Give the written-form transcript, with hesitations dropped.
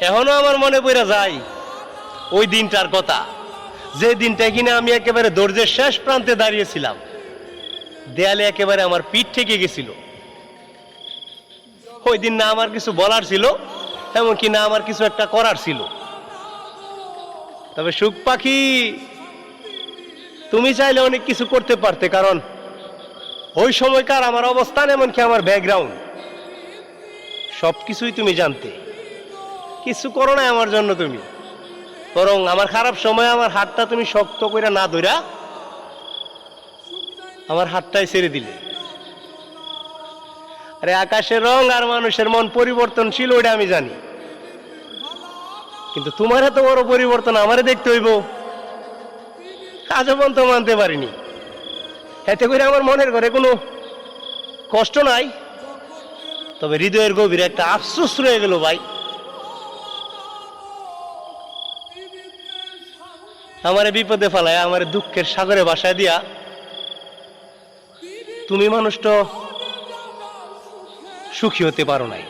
এখনো আমার মনে পড়ে যায় ওই দিনটার কথা, যে দিনটা কিনা আমি একেবারে দরজার শেষ প্রান্তে দাঁড়িয়েছিলাম, দেয়ালে একেবারে আমার পিঠ ঠেকে গেছিল। ওই দিন না আমার কিছু বলার ছিল, এমনকি না আমার কিছু একটা করার ছিল। তবে সুখ পাখি, তুমি চাইলে অনেক কিছু করতে পারতে, কারণ ওই সময়কার আমার অবস্থান, এমনকি আমার ব্যাকগ্রাউন্ড সবকিছুই তুমি জানতে। কিছু করো না আমার জন্য তুমি, বরং আমার খারাপ সময় আমার হাতটা তুমি শক্ত করে না ধরা আমার হাতটাই ছেড়ে দিলে। আরে আকাশের রং আর মানুষের মন পরিবর্তনশীল, ওইটা আমি জানি, কিন্তু তোমার এত বড় পরিবর্তন আমারে দেখতে হইব, আজও পর্যন্ত মানতে পারিনি। এতে করে আমার মনের ঘরে কোনো কষ্ট নাই, তবে হৃদয়ের গভীরে একটা আফসোস রয়ে গেল ভাই। আমারে বিপদে ফেলায়, আমার দুঃখের সাগরে ভাসায় দিয়া তুমি মানুষটা সুখী হতে পারো নাই।